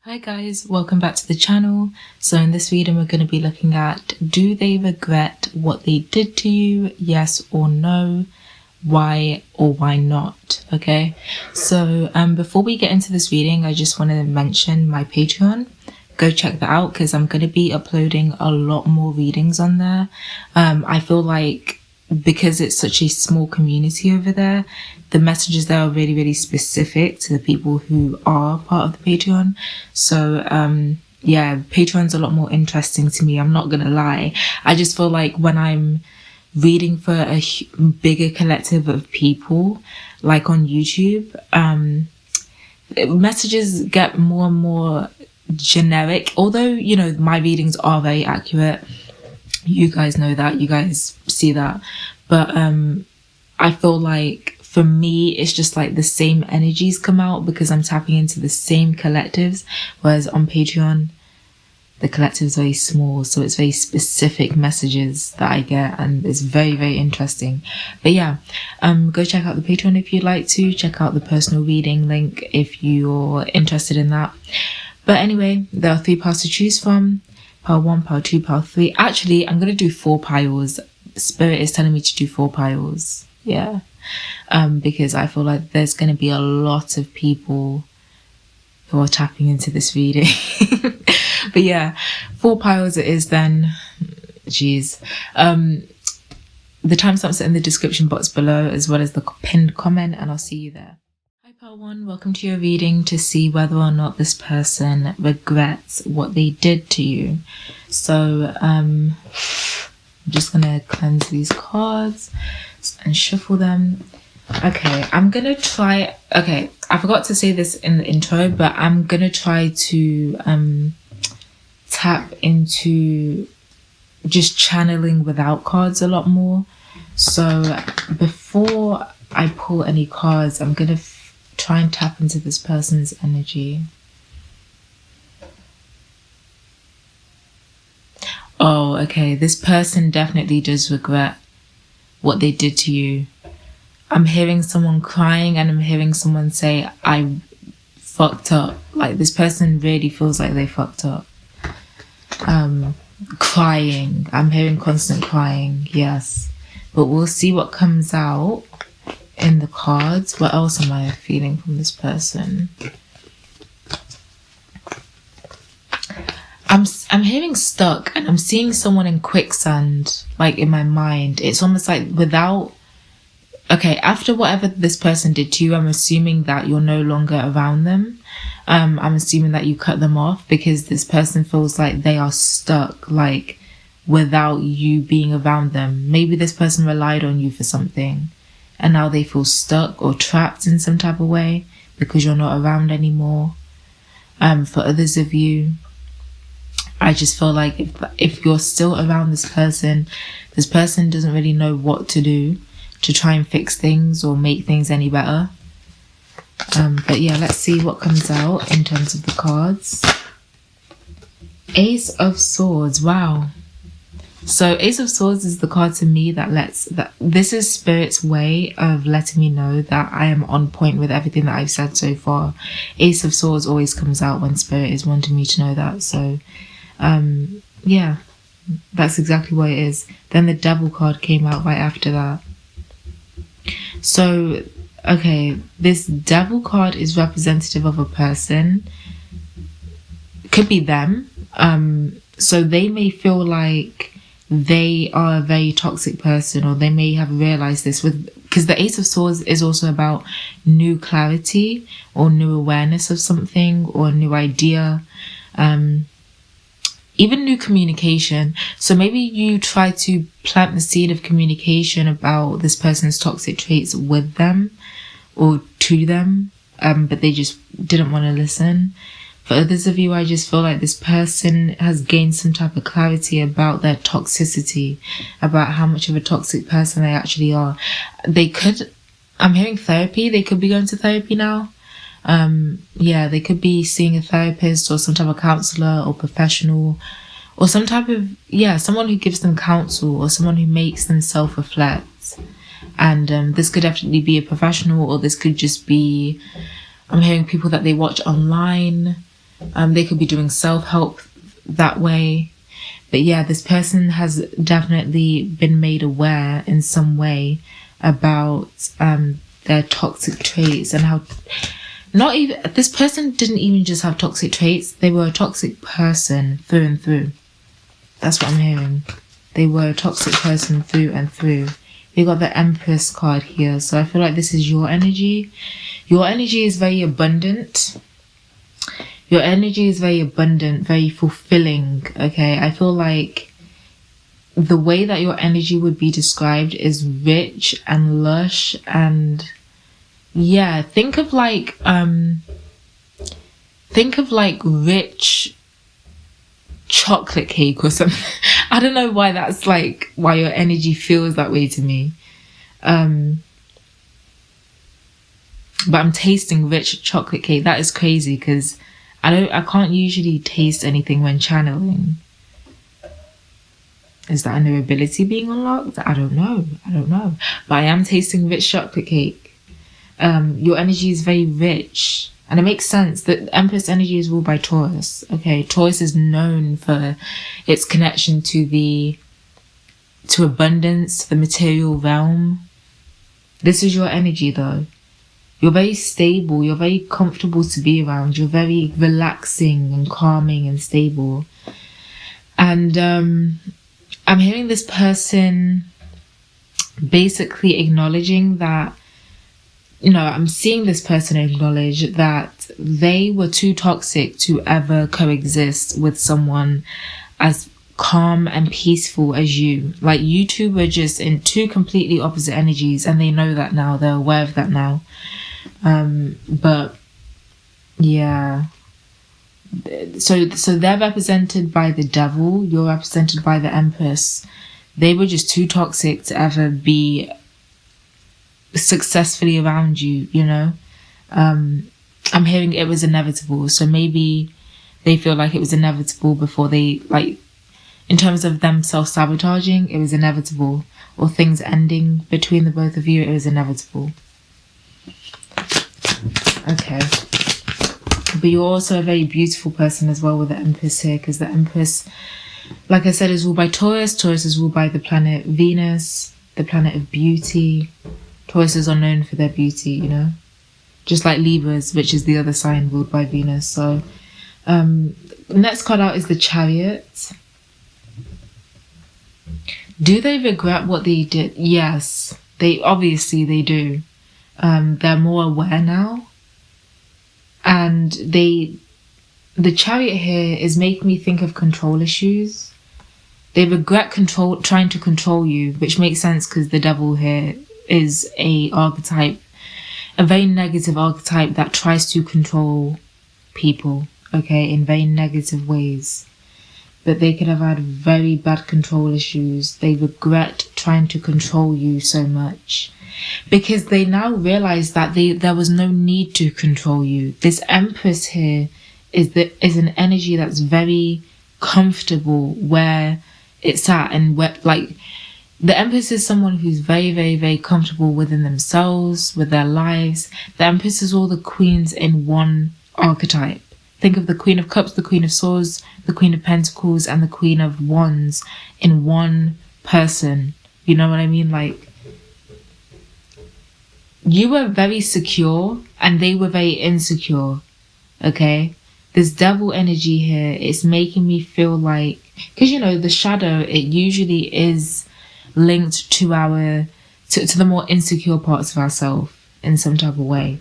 Hi guys, welcome back to the channel. So in this video we're going to be looking at, do they regret what they did to you? Yes or no? Why or why not? Okay, so before we get into this reading, I just want to mention my Patreon. Go check that out because I'm going to be uploading a lot more readings on there. I feel like because it's such a small community over there, the messages there are really, really specific to the people who are part of the Patreon. So, yeah, Patreon's a lot more interesting to me. I'm not going to lie. I just feel like when I'm reading for a bigger collective of people, like on YouTube, messages get more and more generic. Although, you know, my readings are very accurate. You guys know that, you guys see that, but I feel like for me it's just like the same energies come out because I'm tapping into the same collectives, whereas on Patreon the collective is very small, so it's very specific messages that I get, and it's very, very interesting. But yeah, go check out the Patreon if you'd like to. Check out the personal reading link if you're interested in that. But anyway, there are 3 piles to choose from. Pile 1, pile 2, pile 3. Actually, I'm going to do 4 piles. Spirit is telling me to do 4 piles. Yeah. Because I feel like there's going to be a lot of people who are tapping into this reading. But yeah, 4 piles it is then. Jeez. The timestamps are in the description box below, as well as the pinned comment, and I'll see you there. Hi pile 1, welcome to your reading to see whether or not this person regrets what they did to you. So I'm just gonna cleanse these cards and shuffle them. Okay, I'm gonna try, okay, I forgot to say this in the intro, but I'm gonna try to tap into just channeling without cards a lot more. So before I pull any cards, I'm gonna try and tap into this person's energy. Oh, okay. This person definitely does regret what they did to you. I'm hearing someone crying, and I'm hearing someone say, I fucked up. Like, this person really feels like they fucked up. Crying. I'm hearing constant crying. Yes. But we'll see what comes out in the cards. What else am I feeling from this person? I'm hearing stuck, and I'm seeing someone in quicksand, like in my mind. It's almost like without, okay, after whatever this person did to you, I'm assuming that you're no longer around them. I'm assuming that you cut them off because this person feels like they are stuck, like without you being around them. Maybe this person relied on you for something, and now they feel stuck or trapped in some type of way because you're not around anymore. For others of you, I just feel like if you're still around this person doesn't really know what to do to try and fix things or make things any better. But yeah, let's see what comes out in terms of the cards. Ace of Swords. Wow. So Ace of Swords is the card to me that this is Spirit's way of letting me know that I am on point with everything that I've said so far. Ace of Swords always comes out when Spirit is wanting me to know that. So yeah, that's exactly what it is. Then the Devil card came out right after that. So, okay, this Devil card is representative of a person. Could be them. So they may feel like they are a very toxic person, or they may have realized this because the Ace of Swords is also about new clarity or new awareness of something or a new idea. Even new communication. So maybe you try to plant the seed of communication about this person's toxic traits with them or to them, but they just didn't want to listen. For others of you, I just feel like this person has gained some type of clarity about their toxicity, about how much of a toxic person they actually are. They could, I'm hearing therapy, they could be going to therapy now. Yeah, they could be seeing a therapist or some type of counselor or professional, or some type of, yeah, someone who gives them counsel or someone who makes them self-reflect. And this could definitely be a professional, or this could just be, I'm hearing people that they watch online. They could be doing self-help that way. But yeah, this person has definitely been made aware in some way about their toxic traits, and how not even this person didn't even just have toxic traits, they were a toxic person through and through. That's what I'm hearing. They were a toxic person through and through. We got the Empress card here, so I feel like this is your energy. Your energy is very abundant. Your energy is very abundant, very fulfilling, okay? I feel like the way that your energy would be described is rich and lush, and yeah, think of like rich chocolate cake or something. I don't know why that's like why your energy feels that way to me. But I'm tasting rich chocolate cake. That is crazy because I can't usually taste anything when channeling. Is that a new ability being unlocked? I don't know. But I am tasting rich chocolate cake. Your energy is very rich. And it makes sense that Empress energy is ruled by Taurus. Okay, Taurus is known for its connection to abundance, the material realm. This is your energy though. You're very stable. You're very comfortable to be around. You're very relaxing and calming and stable. And I'm hearing this person basically acknowledging that, I'm seeing this person acknowledge that they were too toxic to ever coexist with someone as calm and peaceful as you. Like, you two were just in two completely opposite energies, and they know that now. They're aware of that now. But yeah. So they're represented by the devil. You're represented by the Empress. They were just too toxic to ever be successfully around you, I'm hearing it was inevitable. So maybe they feel like it was inevitable before they, like, in terms of them self-sabotaging, it was inevitable. Or things ending between the both of you, it was inevitable. Okay. But you're also a very beautiful person as well with the Empress here, because the Empress, like I said, is ruled by Taurus. Taurus is ruled by the planet Venus, the planet of beauty. Tauruses are known for their beauty, just like Libras, which is the other sign ruled by Venus. So next card out is the Chariot. Do they regret what they did? Yes, they do. They're more aware now, and the Chariot here is making me think of control issues. They regret trying to control you, which makes sense because the devil here is a very negative archetype that tries to control people, okay, in very negative ways. But they could have had very bad control issues. They regret trying to control you so much because they now realize that there was no need to control you. This Empress here is an energy that's very comfortable where it's at, and where, like, the Empress is someone who's very, very, very comfortable within themselves, with their lives. The Empress is all the queens in one archetype. Think of the Queen of Cups, the Queen of Swords, the Queen of Pentacles, and the Queen of Wands in one person. You know what I mean? Like, you were very secure and they were very insecure, okay? This devil energy here is making me feel like, because, the shadow, it usually is linked to to the more insecure parts of ourselves in some type of way.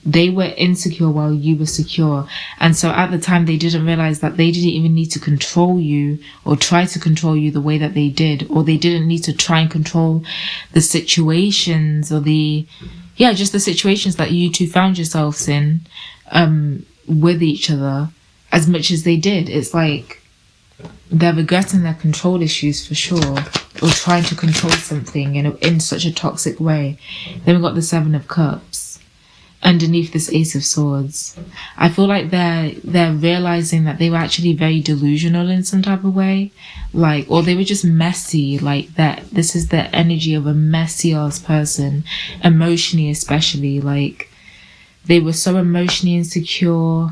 They were insecure while you were secure, and so at the time they didn't realize that they didn't even need to control you or try to control you the way that they did, or they didn't need to try and control the situations or just the situations that you two found yourselves in with each other as much as they did. It's like they're regretting their control issues for sure, or trying to control something in such a toxic way. Then we got the Seven of Cups underneath this Ace of Swords. I feel like they're realizing that they were actually very delusional in some type of way, like, or they were just messy, like that. This is the energy of a messy ass person, emotionally especially. Like, They were so emotionally insecure.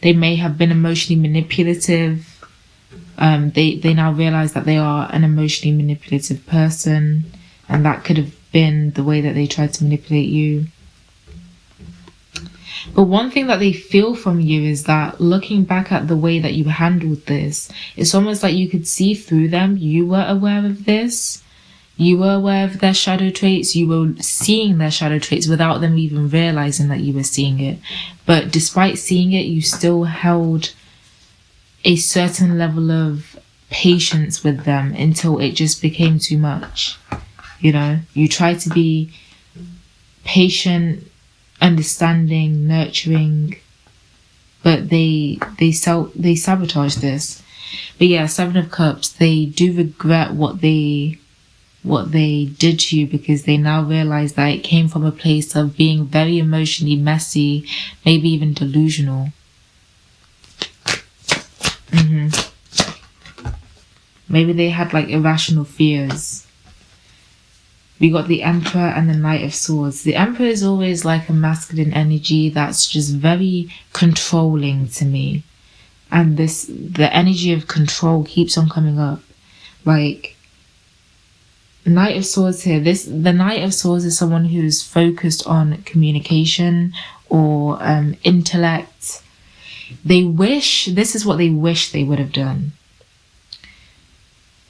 They may have been emotionally manipulative. They now realize that they are an emotionally manipulative person, and that could have been the way that they tried to manipulate you. But one thing that they feel from you is that looking back at the way that you handled this, it's almost like you could see through them. You were aware of this. You were aware of their shadow traits. You were seeing their shadow traits without them even realizing that you were seeing it. But despite seeing it, you still held a certain level of patience with them until it just became too much. You tried to be patient, understanding, nurturing, but they sabotage this. But yeah, Seven of Cups, they do regret what they did to you, because they now realize that it came from a place of being very emotionally messy, maybe even delusional. Maybe they had like irrational fears. We got the Emperor and the Knight of Swords. The Emperor is always like a masculine energy that's just very controlling to me. And the energy of control keeps on coming up. Like, Knight of Swords here. The Knight of Swords is someone who's focused on communication or intellect. This is what they wish they would have done.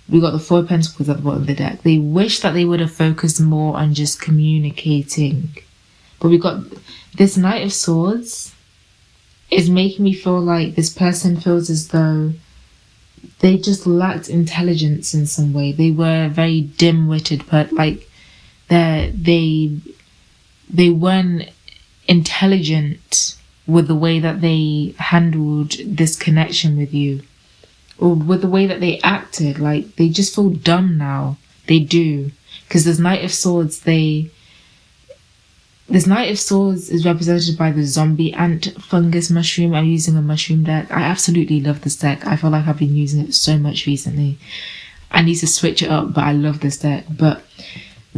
We got the Four of Pentacles at the bottom of the deck. They wish that they would have focused more on just communicating. But we got this Knight of Swords is making me feel like this person feels as though they just lacked intelligence in some way. They were very dim-witted, but like they weren't intelligent with the way that they handled this connection with you. Or with the way that they acted. Like, they just feel dumb now. They do. Because this Knight of Swords, this Knight of Swords is represented by the zombie ant fungus mushroom. I'm using a mushroom deck. I absolutely love this deck. I feel like I've been using it so much recently. I need to switch it up, but I love this deck. But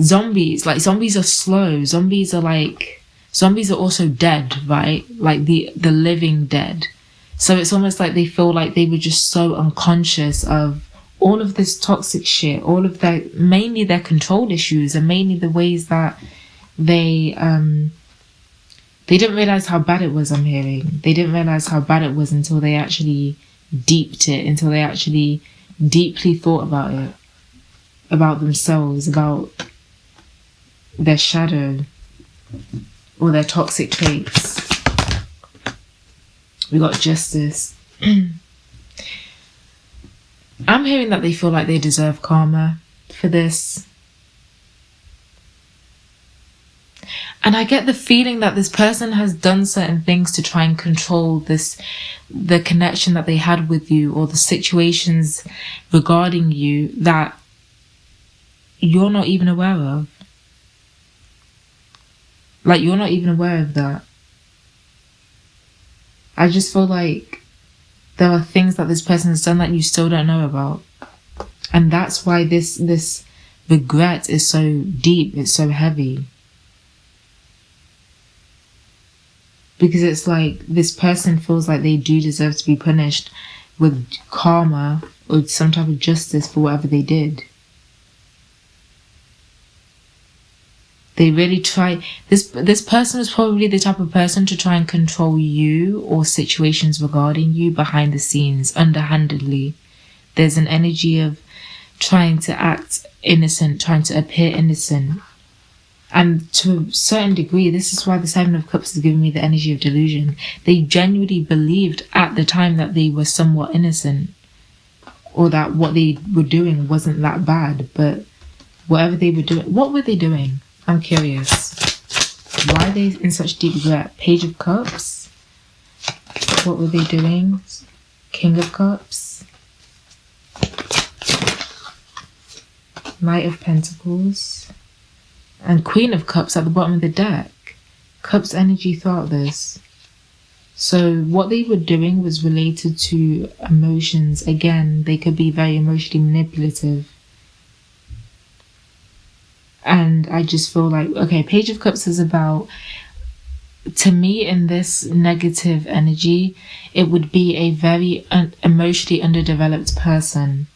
zombies are slow. Zombies are also dead, right? Like the living dead. So it's almost like they feel like they were just so unconscious of all of this toxic shit, all of mainly their control issues, and mainly the ways that they didn't realize how bad it was. I'm hearing they didn't realize how bad it was until they actually deeped it, until they actually deeply thought about it, about themselves, about their shadow or their toxic traits. We got Justice. I'm hearing that they feel like they deserve karma for this. And I get the feeling that this person has done certain things to try and control the connection that they had with you, or the situations regarding you that you're not even aware of. Like, you're not even aware of that. I just feel like there are things that this person has done that you still don't know about. And that's why this regret is so deep, it's so heavy. Because it's like this person feels like they do deserve to be punished with karma or some type of justice for whatever they did. They really try. This person is probably the type of person to try and control you or situations regarding you behind the scenes, underhandedly. There's an energy of trying to act innocent, trying to appear innocent. And to a certain degree, this is why the Seven of Cups is giving me the energy of delusion. They genuinely believed at the time that they were somewhat innocent, or that what they were doing wasn't that bad. But whatever they were doing, what were they doing? I'm curious. Why are they in such deep regret? Page of Cups. What were they doing? King of Cups. Knight of Pentacles. And Queen of Cups at the bottom of the deck. Cups energy throughout this. So what they were doing was related to emotions. Again, they could be very emotionally manipulative. And I just feel like, okay, Page of Cups is about to me, in this negative energy, it would be a very emotionally underdeveloped person.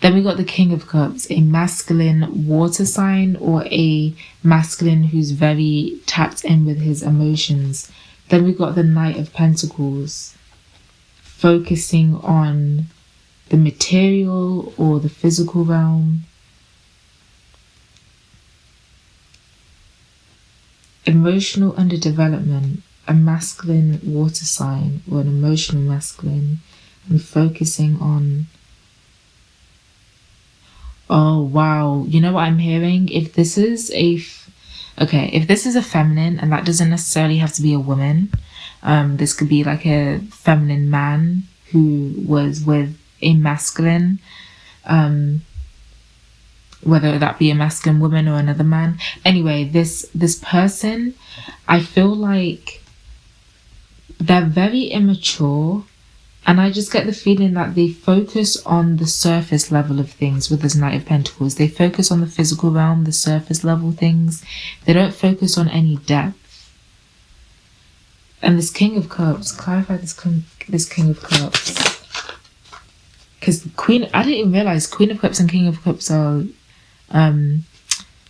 Then we got the King of Cups, a masculine water sign, or a masculine who's very tapped in with his emotions. Then we got the Knight of Pentacles, focusing on the material or the physical realm. Emotional underdevelopment, a masculine water sign or an emotional masculine, and focusing on... Oh, wow. You know what I'm hearing? If this is if this is a feminine, and that doesn't necessarily have to be a woman, this could be like a feminine man who was with a masculine, whether that be a masculine woman or another man. Anyway, this person, I feel like they're very immature, and I just get the feeling that they focus on the surface level of things with this Knight of Pentacles. They focus on the physical realm, the surface level things. They don't focus on any depth. And this King of Cups, clarify this King of Cups. Because I didn't even realize Queen of Cups and King of Cups are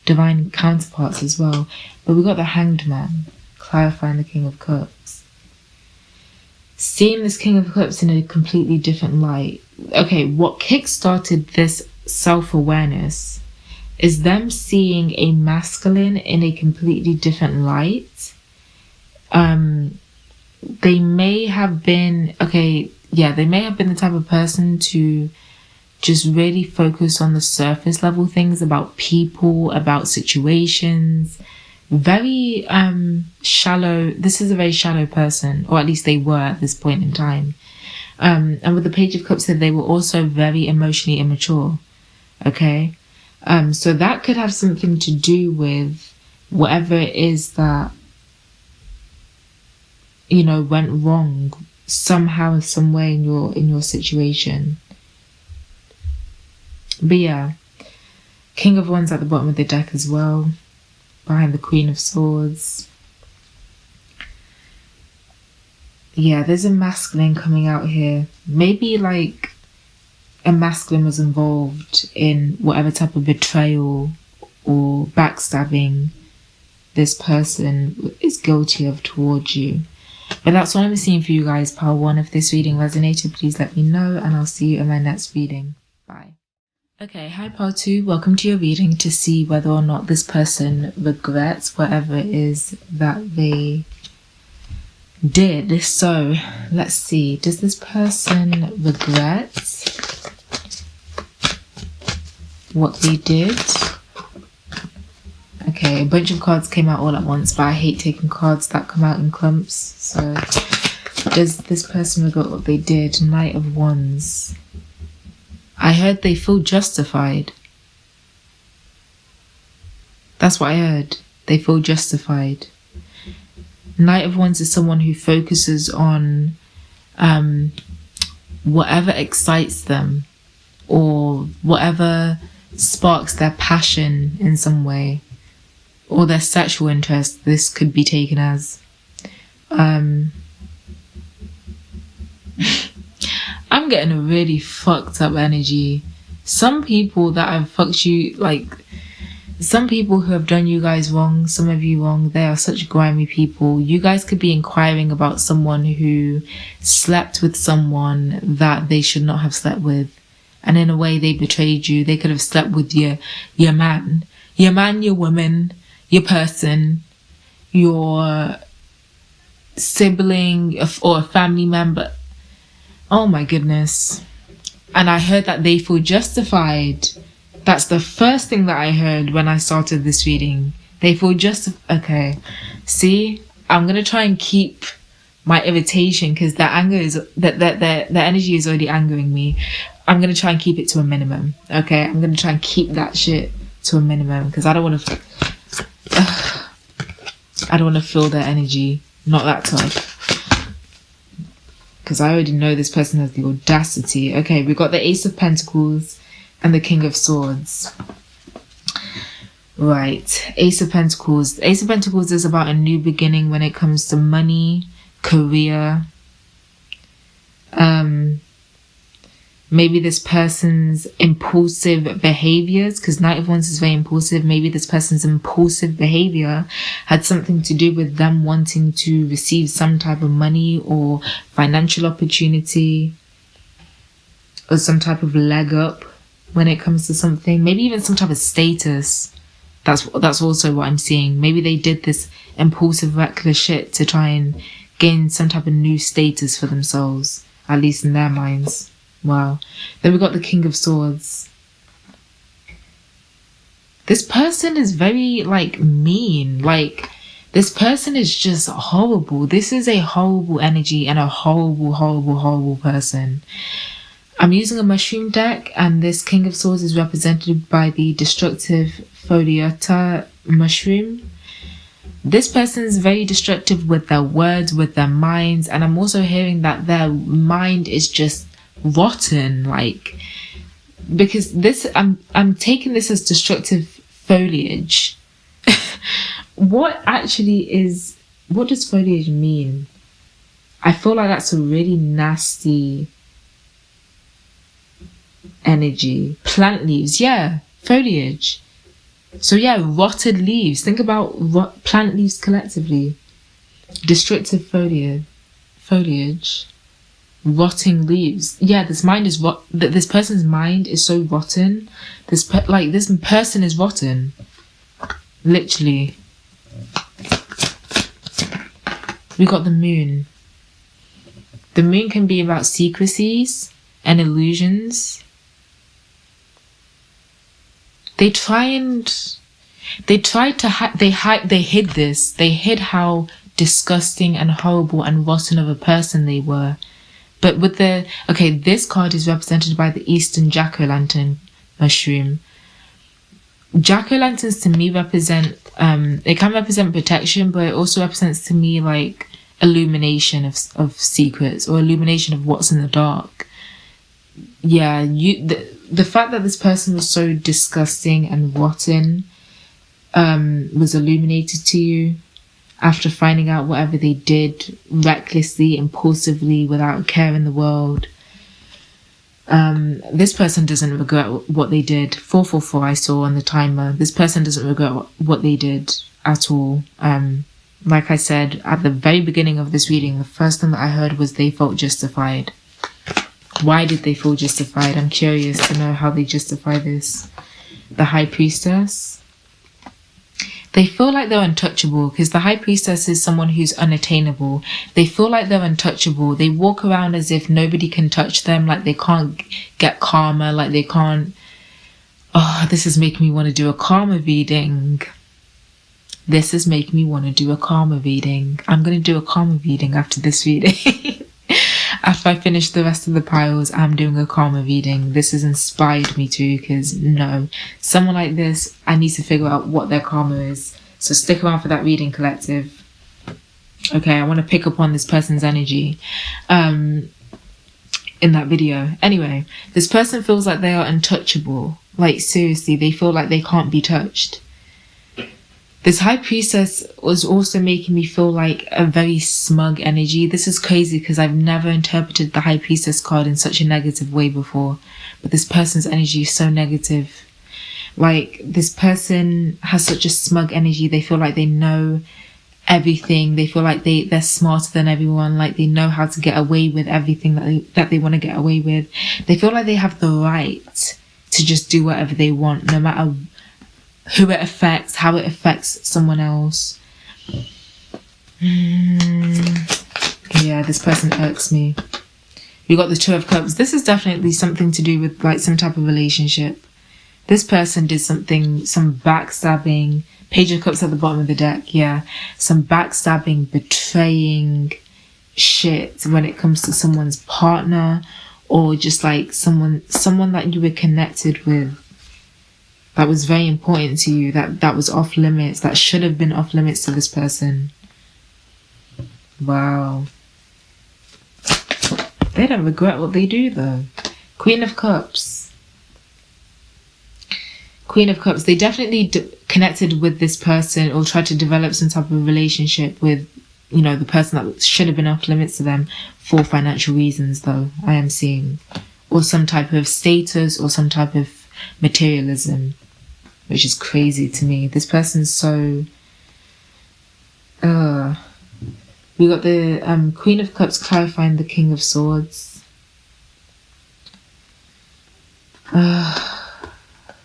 divine counterparts as well. But we got the Hanged Man, clarifying the King of Cups. Seeing this King of Cups in a completely different light. Okay, what kickstarted this self-awareness is them seeing a masculine in a completely different light. They may have been, they may have been the type of person to just really focus on the surface level things about people, about situations. Very shallow. This is a very shallow person, or at least they were at this point in time. And with the Page of Cups, they were also very emotionally immature. Okay, so that could have something to do with whatever it is that, you know, went wrong somehow, some way in your situation. But yeah, King of Wands at the bottom of the deck as well, behind the Queen of Swords. Yeah, there's a masculine coming out here. Maybe like a masculine was involved in whatever type of betrayal or backstabbing this person is guilty of towards you. But that's what I'm seeing for you guys, Pile 1. If this reading resonated, please let me know, and I'll see you in my next reading. Bye. Okay, hi Pile 2. Welcome to your reading to see whether or not this person regrets whatever it is that they did. So, let's see. Does this person regret what they did? Okay, a bunch of cards came out all at once, but I hate taking cards that come out in clumps. So, does this person regret what they did? Knight of Wands. I heard they feel justified. That's what I heard. They feel justified. Knight of Wands is someone who focuses on whatever excites them or whatever sparks their passion in some way, or their sexual interest. This could be taken as. I'm getting a really fucked up energy. Some people that have fucked you, like, some people who have done you guys wrong, some of you wrong, they are such grimy people. You guys could be inquiring about someone who slept with someone that they should not have slept with. And in a way, they betrayed you. They could have slept with your man, your woman, your person, your sibling, or a family member. Oh my goodness. And I heard that they feel justified. That's the first thing that I heard when I started this reading. They feel justified. Okay. See, I'm going to try and keep my irritation, because the anger is, the energy is already angering me. I'm going to try and keep it to a minimum. Okay. I'm going to try and keep that shit to a minimum, because I don't want to feel their energy. Not that tough. Because I already know this person has the audacity. Okay, we got the Ace of Pentacles and the King of Swords. Right. Ace of Pentacles. Ace of Pentacles is about a new beginning when it comes to money, career. Maybe this person's impulsive behaviors, because Knight of Wands is very impulsive. Maybe this person's impulsive behavior had something to do with them wanting to receive some type of money or financial opportunity or some type of leg up when it comes to something. Maybe even some type of status. That's also what I'm seeing. Maybe they did this impulsive, reckless shit to try and gain some type of new status for themselves, at least in their minds. Wow. Then we got the King of Swords. This person is very, like, mean. Like, this person is just horrible. This is a horrible energy and a horrible, horrible, horrible person. I'm using a mushroom deck, and this King of Swords is represented by the destructive Foliata mushroom. This person is very destructive with their words, with their minds, and I'm also hearing that their mind is just rotten, like, because this I'm taking this as destructive foliage. What does foliage mean? I feel like that's a really nasty energy. Plant leaves, yeah, foliage. So yeah, rotted leaves. Think about plant leaves collectively. Destructive foliage. Rotting leaves. Yeah, this person's mind is so rotten. This person is rotten. Literally. We got the Moon. The Moon can be about secrecies and illusions. They hid this. They hid how disgusting and horrible and rotten of a person they were. But with this card is represented by the Eastern Jack-o'-lantern mushroom. Jack-o'-lanterns to me represent, it can represent protection, but it also represents to me like illumination of secrets or illumination of what's in the dark. Yeah, the fact that this person was so disgusting and rotten was illuminated to you after finding out whatever they did recklessly, impulsively, without a care in the world. This person doesn't regret what they did. 444 I saw on the timer. This person doesn't regret what they did at all. Like I said at the very beginning of this reading, the first thing that I heard was they felt justified. Why did they feel justified? I'm curious to know how they justify this. The High Priestess. They feel like they're untouchable because the High Priestess is someone who's unattainable. They feel like they're untouchable. They walk around as if nobody can touch them, like they can't get karma, like they can't... Oh, this is making me want to do a karma reading. This is making me want to do a karma reading. I'm going to do a karma reading after this reading. After I finish the rest of the piles, I'm doing a karma reading. This has inspired me to, because no, someone like this, I need to figure out what their karma is. So stick around for that reading, collective. Okay, I want to pick up on this person's energy in that video. Anyway, this person feels like they are untouchable. Like seriously, they feel like they can't be touched. This High Priestess was also making me feel like a very smug energy. This is crazy because I've never interpreted the High Priestess card in such a negative way before. But this person's energy is so negative. Like, this person has such a smug energy. They feel like they know everything. They feel like they're smarter than everyone. Like, they know how to get away with everything that they want to get away with. They feel like they have the right to just do whatever they want, no matter who it affects, how it affects someone else. Yeah, this person irks me. We got the Two of Cups. This is definitely something to do with like some type of relationship. This person did something, some backstabbing. Page of Cups at the bottom of the deck, yeah. Some backstabbing, betraying shit when it comes to someone's partner, or just like someone that you were connected with. That was very important to you, that was off limits, that should have been off limits to this person. Wow. They don't regret what they do though. Queen of Cups. Queen of Cups, they definitely connected with this person or tried to develop some type of relationship with, you know, the person that should have been off limits to them for financial reasons, though, I am seeing. Or some type of status or some type of materialism, which is crazy to me. This person's so... We got the Queen of Cups clarifying the King of Swords.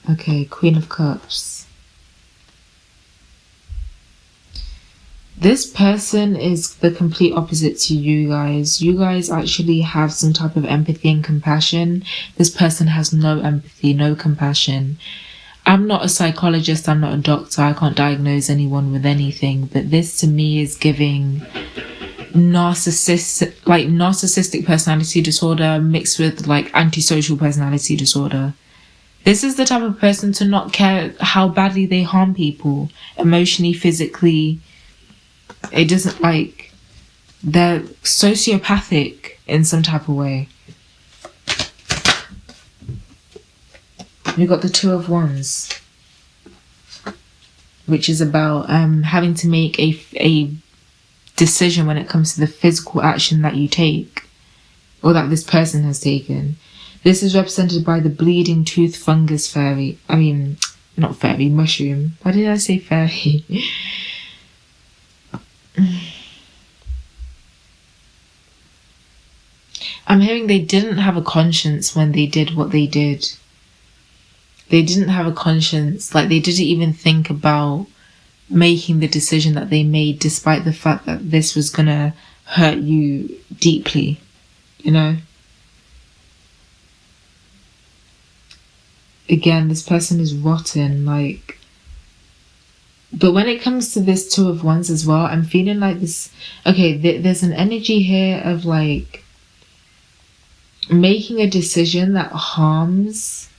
Okay, Queen of Cups. This person is the complete opposite to you guys. You guys actually have some type of empathy and compassion. This person has no empathy, no compassion. I'm not a psychologist, I'm not a doctor, I can't diagnose anyone with anything, but this to me is giving narcissistic personality disorder mixed with like antisocial personality disorder. This is the type of person to not care how badly they harm people, emotionally, physically. It doesn't like, they're sociopathic in some type of way. We got the Two of Wands, which is about having to make a decision when it comes to the physical action that you take or that this person has taken. This is represented by the bleeding tooth fungus fairy. I mean, not fairy, mushroom. Why did I say fairy? I'm hearing they didn't have a conscience when they did what they did. They didn't have a conscience. Like, they didn't even think about making the decision that they made, despite the fact that this was gonna hurt you deeply, you know? Again, this person is rotten, like... But when it comes to this Two of Wands as well, I'm feeling like this... Okay, there's an energy here of, like, making a decision that harms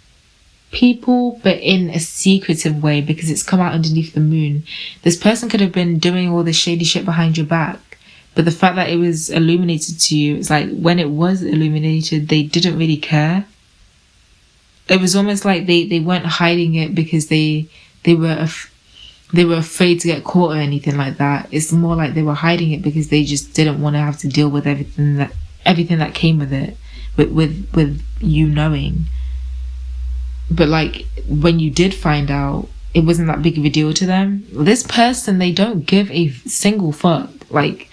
people, but in a secretive way, because it's come out underneath the moon. This person could have been doing all this shady shit behind your back, but the fact that it was illuminated to you, it's like, when it was illuminated, they didn't really care. It was almost like they weren't hiding it because they were afraid to get caught or anything like that. It's more like they were hiding it because they just didn't want to have to deal with everything that came with it, with you knowing. But like, when you did find out, it wasn't that big of a deal to them. This person, they don't give a single fuck. Like,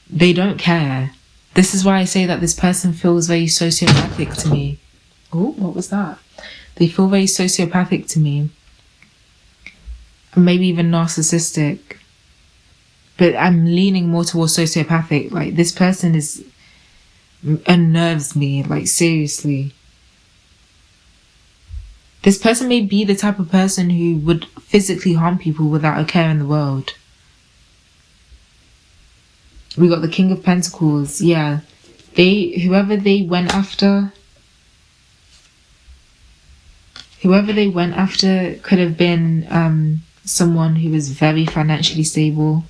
they don't care. This is why I say that this person feels very sociopathic to me. Oh, what was that? They feel very sociopathic to me. Maybe even narcissistic. But I'm leaning more towards sociopathic. Like, this person unnerves me. Like, seriously. This person may be the type of person who would physically harm people without a care in the world. We got the King of Pentacles. Yeah. Whoever they went after could have been someone who was very financially stable.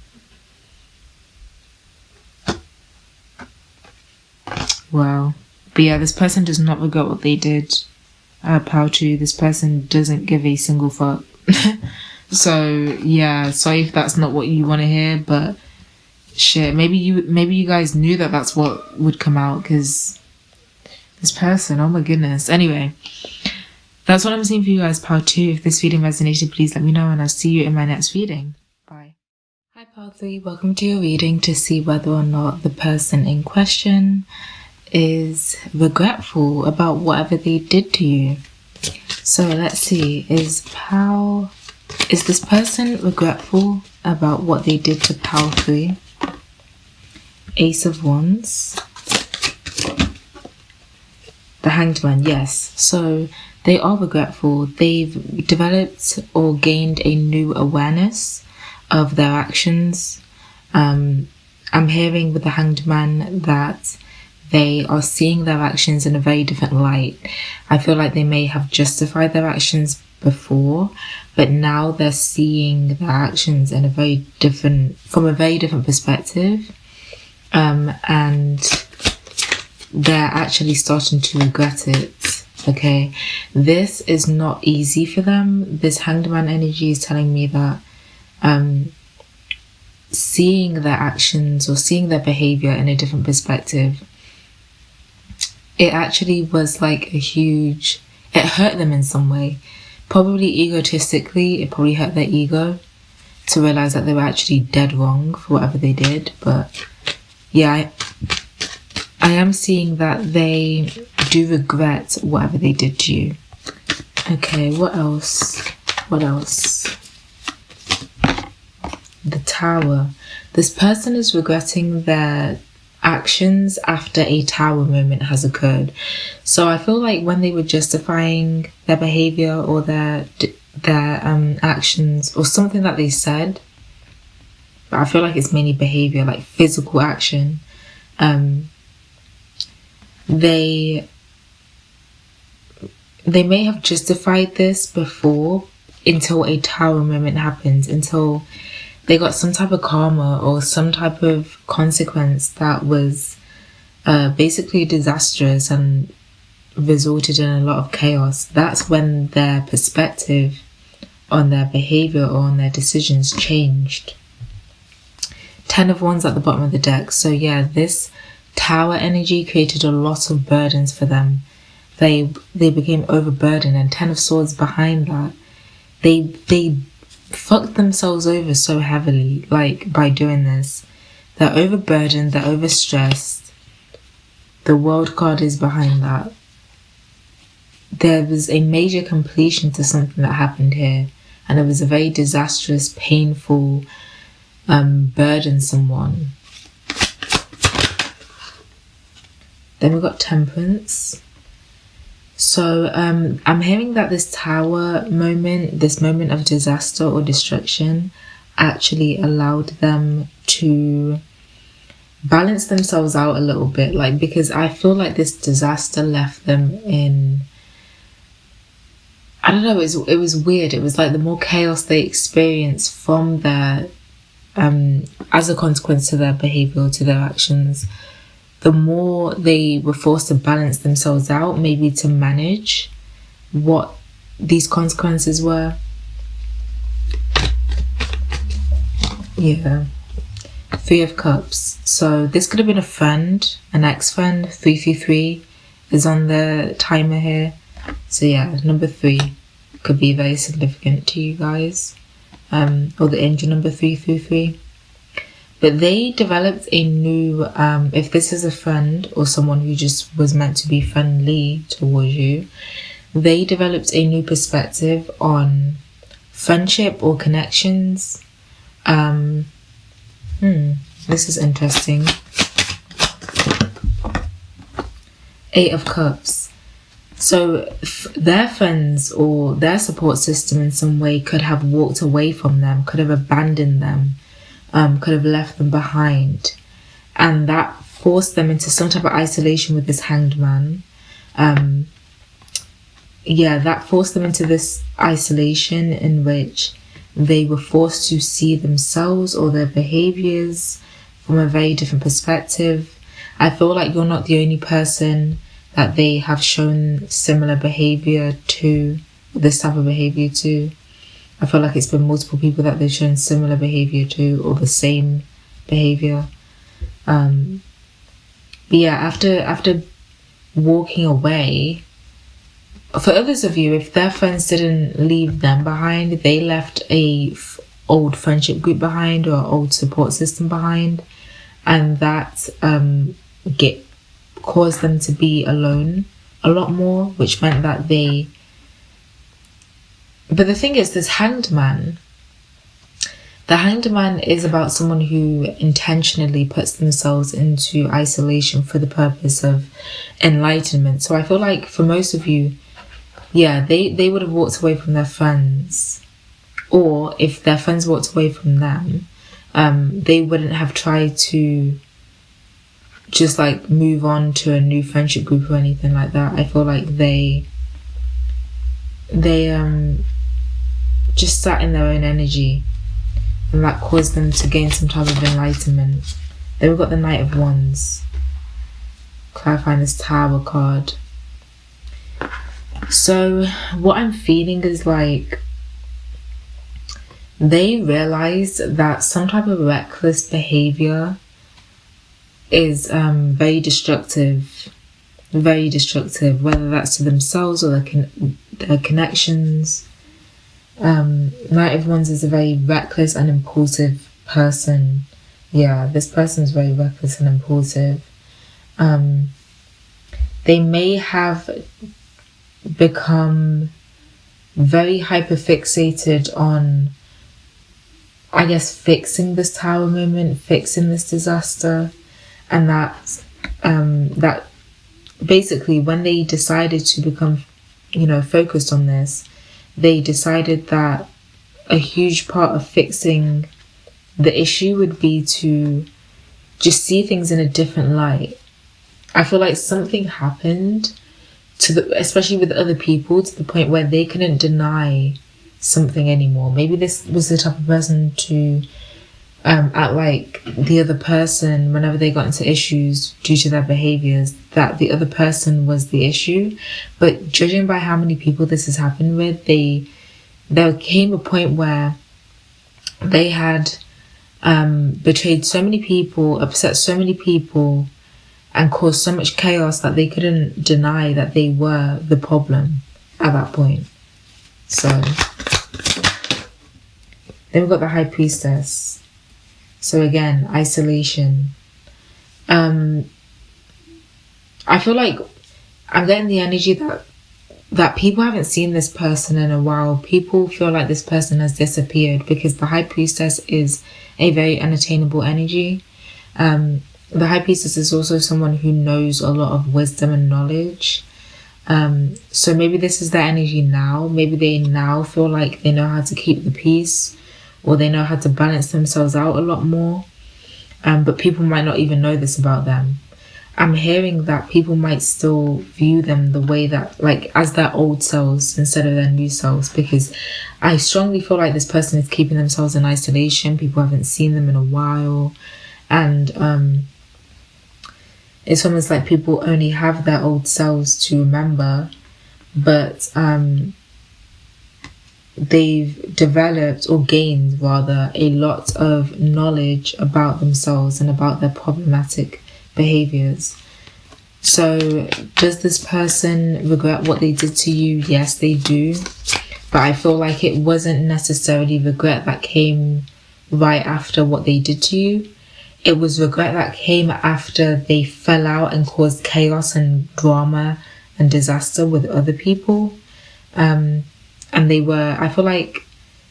Wow. But yeah, this person does not regret what they did. Power to this person doesn't give a single fuck. So yeah, sorry if that's not what you want to hear, but shit, maybe you guys knew that that's what would come out, because this person, oh my goodness. Anyway, that's what I'm seeing for you guys, Power 2. If this reading resonated, please let me know, and I'll see you in my next reading. Bye. Hi, Power 3. Welcome to your reading to see whether or not the person in question is regretful about whatever they did to you. So let's see, is this person regretful about what they did to Power 3? Ace of Wands. The Hanged Man, yes. So they are regretful. They've developed or gained a new awareness of their actions. I'm hearing with the Hanged Man that they are seeing their actions in a very different light. I feel like they may have justified their actions before, but now they're seeing their actions in from a very different perspective. And they're actually starting to regret it. Okay, this is not easy for them. This Hanged Man energy is telling me that seeing their actions or seeing their behavior in a different perspective, it actually was like it hurt them in some way. Probably egotistically, it probably hurt their ego to realize that they were actually dead wrong for whatever they did. But yeah, I am seeing that they do regret whatever they did to you. Okay, what else? The Tower. This person is regretting their actions after a tower moment has occurred. So I feel like when they were justifying their behavior or their actions or something that they said, but I feel like it's mainly behavior, like physical action, they may have justified this before until a tower moment happens, until they got some type of karma or some type of consequence that was basically disastrous and resulted in a lot of chaos. That's when their perspective on their behavior or on their decisions changed. 10 of Wands at the bottom of the deck. So yeah, this Tower energy created a lot of burdens for them. They became overburdened, and 10 of Swords behind that. They fucked themselves over so heavily, like, by doing this. They're overburdened, they're overstressed. The World card is behind that. There was a major completion to something that happened here, and it was a very disastrous, painful, burdensome one. Then we've got Temperance. So I'm hearing that this Tower moment, this moment of disaster or destruction, actually allowed them to balance themselves out a little bit. Like, because I feel like this disaster left them in, I don't know, it was weird. It was like the more chaos they experienced from their, as a consequence to their behavior, to their actions, the more they were forced to balance themselves out, maybe to manage what these consequences were. Yeah. 3 of Cups. So this could have been a friend, an ex-friend. 333 is on the timer here. So yeah, number 3 could be very significant to you guys. Or the angel number 333. But they developed a new, if this is a friend or someone who just was meant to be friendly towards you, they developed a new perspective on friendship or connections. This is interesting. 8 of Cups. So their friends or their support system in some way could have walked away from them, could have abandoned them. Could have left them behind, and that forced them into some type of isolation with this Hanged Man. That forced them into this isolation in which they were forced to see themselves or their behaviors from a very different perspective. I feel like you're not the only person that they have shown similar behavior to, this type of behavior to. I feel like it's been multiple people that they've shown similar behavior to, or the same behavior. But yeah, after walking away, for others of you, if their friends didn't leave them behind, they left a old friendship group behind or old support system behind, and that caused them to be alone a lot more, which meant that they. But the thing is, this Hanged Man, the Hanged Man is about someone who intentionally puts themselves into isolation for the purpose of enlightenment. So I feel like for most of you, yeah, they would have walked away from their friends. Or if their friends walked away from them, they wouldn't have tried to just like move on to a new friendship group or anything like that. I feel like they just sat in their own energy, and that caused them to gain some type of enlightenment. Then we've got the Knight of Wands, clarifying this Tower card. So what I'm feeling is like they realize that some type of reckless behavior is very destructive, whether that's to themselves or their connections. Knight of Wands is a very reckless and impulsive person. Yeah, this person's very reckless and impulsive. They may have become very hyperfixated on, I guess, fixing this Tower moment, fixing this disaster, and that basically when they decided to become, focused on this, they decided that a huge part of fixing the issue would be to just see things in a different light. I feel like something happened especially with other people, to the point where they couldn't deny something anymore. Maybe this was the type of person to act like the other person whenever they got into issues due to their behaviors, that the other person was the issue. But judging by how many people this has happened with, there came a point where they had betrayed so many people, upset so many people, and caused so much chaos that they couldn't deny that they were the problem at that point. So then we've got the High Priestess. So again, isolation. I feel like I'm getting the energy that people haven't seen this person in a while. People feel like this person has disappeared, because the High Priestess is a very unattainable energy. The High Priestess is also someone who knows a lot of wisdom and knowledge. So maybe this is their energy now. Maybe they now feel like they know how to keep the peace, or they know how to balance themselves out a lot more. But people might not even know this about them. I'm hearing that people might still view them the way that, like, as their old selves instead of their new selves, because I strongly feel like this person is keeping themselves in isolation. People haven't seen them in a while. And it's almost like people only have their old selves to remember, but they've developed, or gained rather, a lot of knowledge about themselves and about their problematic behaviors. So does this person regret what they did to you? Yes, they do. But I feel like it wasn't necessarily regret that came right after what they did to you. It was regret that came after they fell out and caused chaos and drama and disaster with other people. And I feel like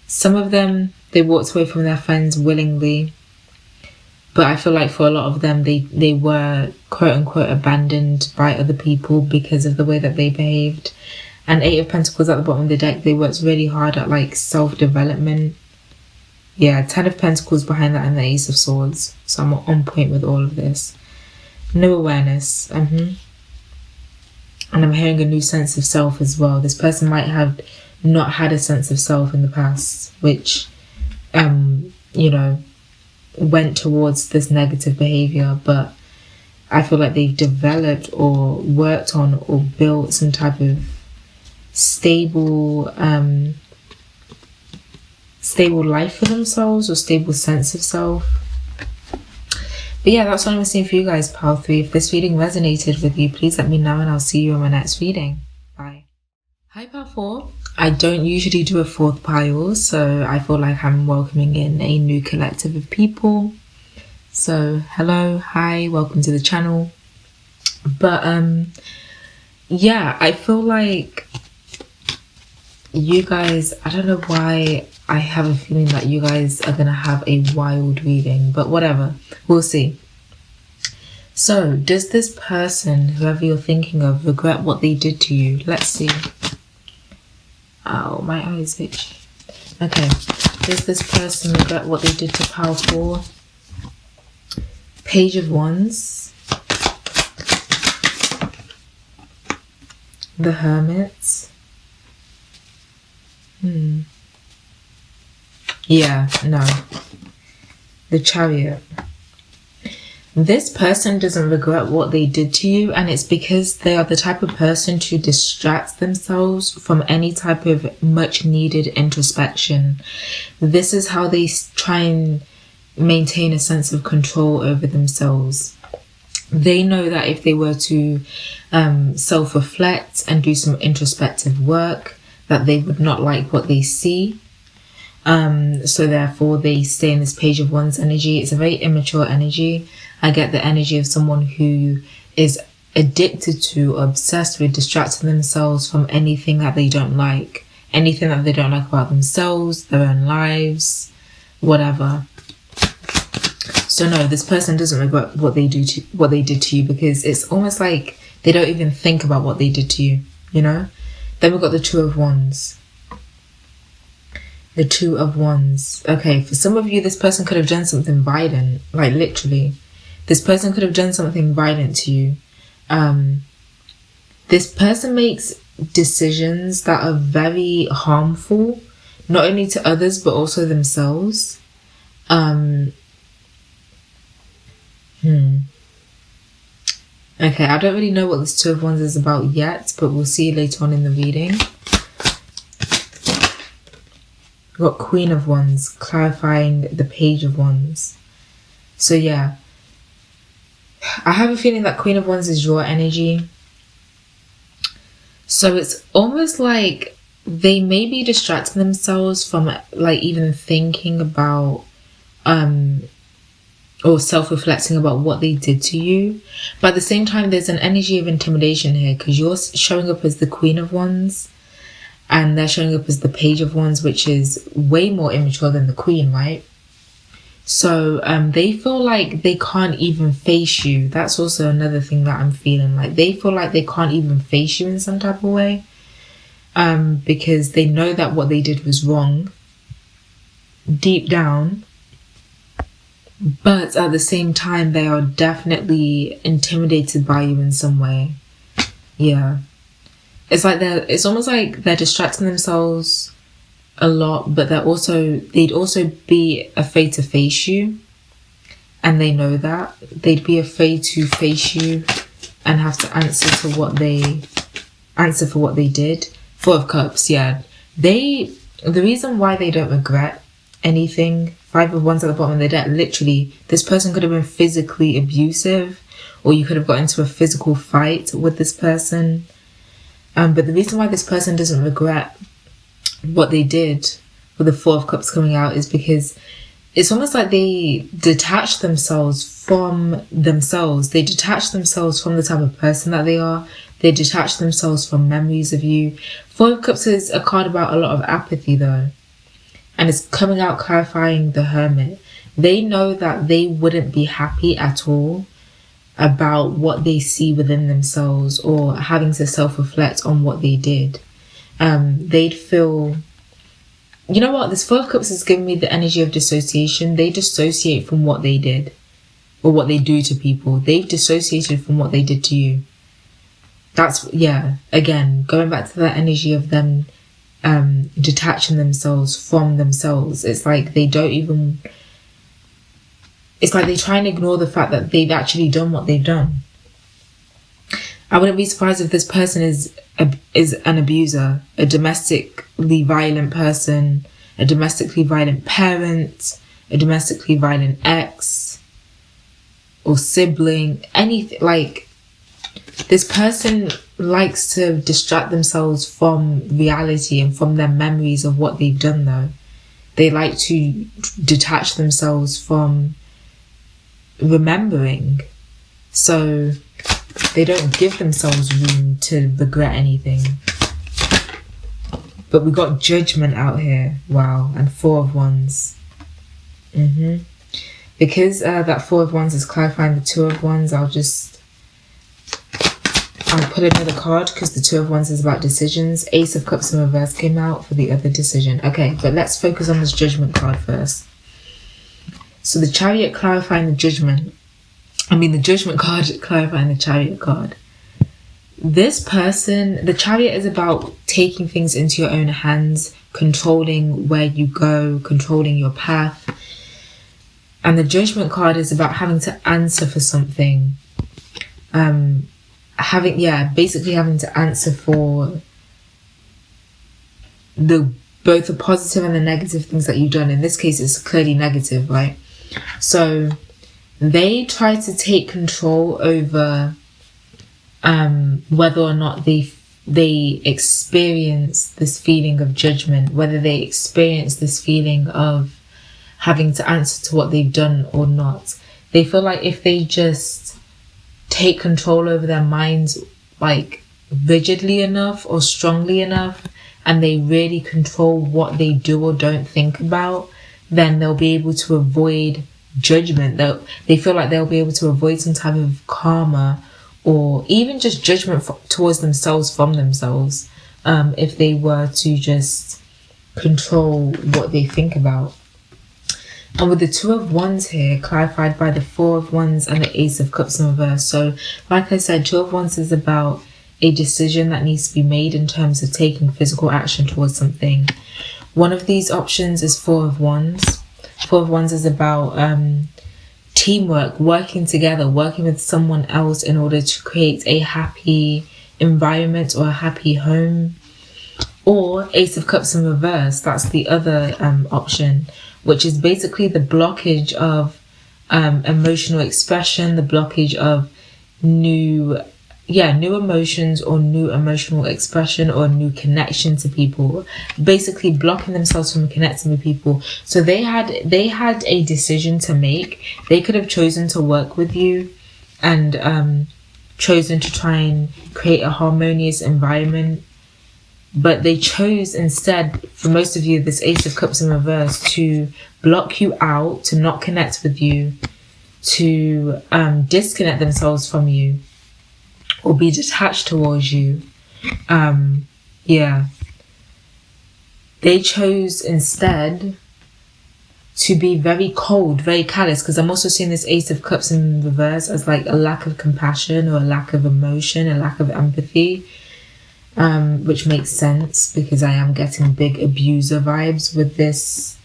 some of them, they walked away from their friends willingly. But I feel like for a lot of them, they were quote unquote abandoned by other people because of the way that they behaved. And Eight of Pentacles at the bottom of the deck, they worked really hard at like self-development. Yeah, 10 of Pentacles behind that, and the Ace of Swords. So I'm on point with all of this. No awareness. And I'm hearing a new sense of self as well. This person might have not had a sense of self in the past, which, went towards this negative behavior. But I feel like they've developed or worked on or built some type of stable life for themselves, or stable sense of self. But yeah, that's what I'm seeing for you guys, Pile 3. If this reading resonated with you, please let me know, and I'll see you in my next reading. Bye. Hi, Pile 4. I don't usually do a fourth pile, so I feel like I'm welcoming in a new collective of people. So hello, hi, welcome to the channel. But yeah, I feel like you guys, I don't know why I have a feeling that you guys are gonna have a wild reading, but whatever, we'll see. So does this person, whoever you're thinking of, regret what they did to you? Let's see. Oh, my eyes itch. Okay, does this person regret what they did to Pile 4? Page of Wands, the Hermit. Yeah, no. The Chariot. This person doesn't regret what they did to you, and it's because they are the type of person to distract themselves from any type of much needed introspection. This is how they try and maintain a sense of control over themselves. They know that if they were to self-reflect and do some introspective work, that they would not like what they see. So therefore they stay in this Page of Wands energy. It's a very immature energy. I get the energy of someone who is addicted to, obsessed with distracting themselves from anything that they don't like. Anything that they don't like about themselves, their own lives, whatever. So no, this person doesn't regret what they did to you, because it's almost like they don't even think about what they did to you, you know? Then we've got the Two of Wands. The Two of Wands. Okay, for some of you, this person could have done something violent, like literally. This person could have done something violent to you. This person makes decisions that are very harmful, not only to others, but also themselves. Okay, I don't really know what this Two of Wands is about yet, but we'll see later on in the reading. We've got Queen of Wands, clarifying the Page of Wands. So yeah, I have a feeling that Queen of Wands is your energy. So it's almost like they may be distracting themselves from like even thinking about or self-reflecting about what they did to you. But at the same time, there's an energy of intimidation here, because you're showing up as the Queen of Wands and they're showing up as the Page of Wands, which is way more immature than the Queen, right? So they feel like they can't even face you. That's also another thing that I'm feeling. Like they feel like they can't even face you in some type of way, because they know that what they did was wrong deep down. But at the same time, they are definitely intimidated by you in some way. Yeah. It's like it's almost like they're distracting themselves a lot, but they'd also be afraid to face you. And they know that. They'd be afraid to face you and have to answer for what they did. Four of Cups, yeah. The reason why they don't regret anything, Five of Wands at the bottom of their deck, literally, this person could have been physically abusive, or you could have got into a physical fight with this person. But the reason why this person doesn't regret what they did with the Four of Cups coming out is because it's almost like they detach themselves from themselves. They detach themselves from the type of person that they are. They detach themselves from memories of you. Four of Cups is a card about a lot of apathy though. And it's coming out clarifying the Hermit. They know that they wouldn't be happy at all about what they see within themselves, or having to self-reflect on what they did. They'd feel, you know what, this Four of Cups is giving me the energy of dissociation. They dissociate from what they did or what they do to people. They've dissociated from what they did to you. That's, yeah, again, going back to that energy of them detaching themselves from themselves. It's like they don't even, it's like they try and ignore the fact that they've actually done what they've done. I wouldn't be surprised if this person is an abuser, a domestically violent person, a domestically violent parent, a domestically violent ex or sibling, anything. Like, this person likes to distract themselves from reality and from their memories of what they've done though. They like to detach themselves from remembering. So they don't give themselves room to regret anything. But we got Judgment out here. Wow. And Four of Wands. Because that Four of Wands is clarifying the Two of Wands, I'll put another card, because the Two of Wands is about decisions. Ace of Cups in reverse came out for the other decision. Okay, but let's focus on this Judgment card first. So the Chariot clarifying the Judgment. The Judgment card clarifying the Chariot card. This person, the Chariot is about taking things into your own hands, controlling where you go, controlling your path. And the Judgment card is about having to answer for something. Basically having to answer for both the positive and the negative things that you've done. In this case, it's clearly negative, right? So they try to take control over whether or not they experience this feeling of judgment, whether they experience this feeling of having to answer to what they've done or not. They feel like if they just take control over their minds like rigidly enough or strongly enough, and they really control what they do or don't think about, then they'll be able to avoid judgment. They feel like they'll be able to avoid some type of karma or even just judgment towards themselves from themselves, if they were to just control what they think about. And with the Two of Wands here, clarified by the Four of Wands and the Ace of Cups in reverse. So, like I said, Two of Wands is about a decision that needs to be made in terms of taking physical action towards something. One of these options is Four of Wands. Four of Wands is about teamwork, working together, working with someone else in order to create a happy environment or a happy home. Or Ace of Cups in reverse, that's the other option, which is basically the blockage of emotional expression, the blockage of new emotions or new emotional expression or new connection to people, basically blocking themselves from connecting with people. So they had a decision to make. They could have chosen to work with you and chosen to try and create a harmonious environment, but they chose instead, for most of you, this Ace of Cups in reverse, to block you out, to not connect with you, to disconnect themselves from you, or be detached towards you. They chose instead to be very cold, very callous, because I'm also seeing this Ace of Cups in reverse as like a lack of compassion or a lack of emotion, a lack of empathy, which makes sense because I am getting big abuser vibes with this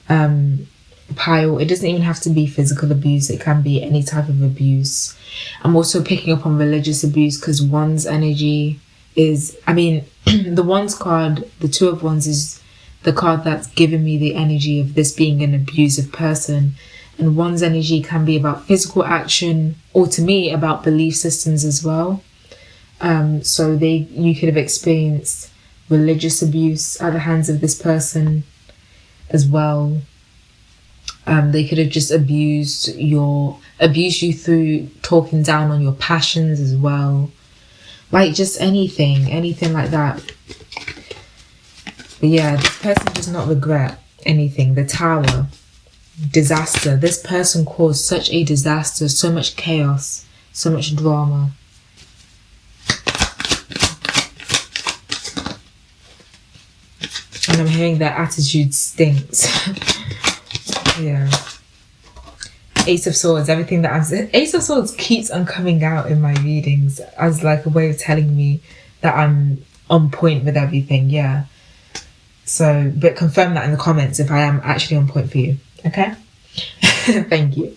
pile. It doesn't even have to be physical abuse, it can be any type of abuse. I'm also picking up on religious abuse because Wands energy is, the Wands card, the Two of Wands, is the card that's giving me the energy of this being an abusive person. And Wands energy can be about physical action, or to me about belief systems as well. So you could have experienced religious abuse at the hands of this person as well. They could have just abused you through talking down on your passions as well. Like just anything like that. But yeah, this person does not regret anything. The Tower, disaster. This person caused such a disaster, so much chaos, so much drama. And I'm hearing that attitude stinks. Yeah. Ace of Swords, everything that I'm saying. Ace of Swords keeps on coming out in my readings as like a way of telling me that I'm on point with everything. Yeah. So, but confirm that in the comments if I am actually on point for you. Okay? Thank you.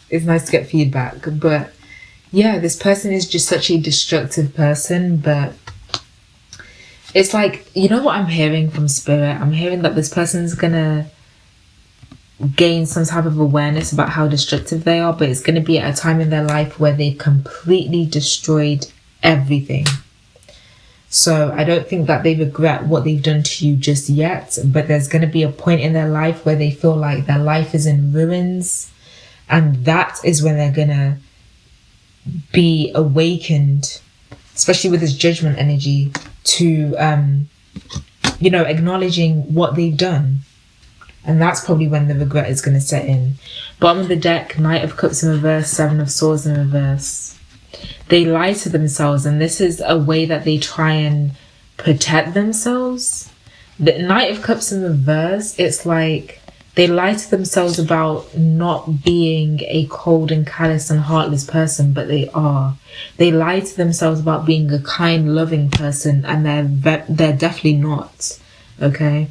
It's nice to get feedback. But yeah, this person is just such a destructive person, but it's like, you know what I'm hearing from Spirit? I'm hearing that this person's gonna gain some type of awareness about how destructive they are, but it's going to be at a time in their life where they've completely destroyed everything. So I don't think that they regret what they've done to you just yet, but there's going to be a point in their life where they feel like their life is in ruins, and that is when they're going to be awakened, especially with this Judgment energy, to acknowledging what they've done. And that's probably when the regret is going to set in. Bottom of the deck, Knight of Cups in reverse, Seven of Swords in reverse. They lie to themselves, and this is a way that they try and protect themselves. The Knight of Cups in reverse, it's like they lie to themselves about not being a cold and callous and heartless person, but they are. They lie to themselves about being a kind, loving person, and they're definitely not. Okay?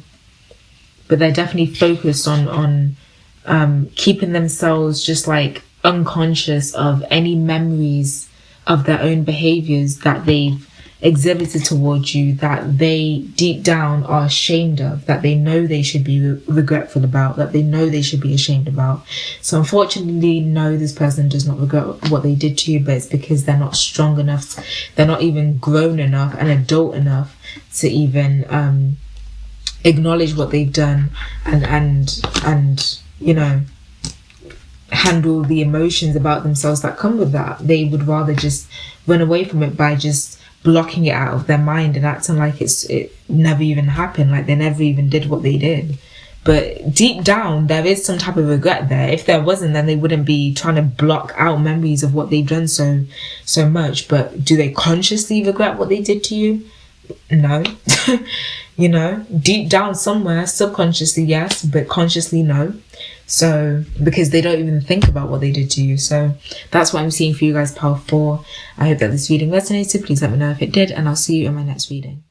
But they're definitely focused on keeping themselves just like unconscious of any memories of their own behaviors that they've exhibited towards you, that they deep down are ashamed of, that they know they should be regretful about, that they know they should be ashamed about. So unfortunately, no, this person does not regret what they did to you, but it's because they're not strong enough, they're not even grown enough and adult enough to even acknowledge what they've done and you know, handle the emotions about themselves that come with that. They would rather just run away from it by just blocking it out of their mind and acting like it never even happened, like they never even did what they did. But deep down, there is some type of regret there. If there wasn't, then they wouldn't be trying to block out memories of what they've done so much. But do they consciously regret what they did to you? No. You know, deep down somewhere, subconsciously yes, but consciously no. So, because they don't even think about what they did to you. So that's what I'm seeing for you guys, pile 4. I hope that this reading resonated. Please let me know if it did, and I'll see you in my next reading.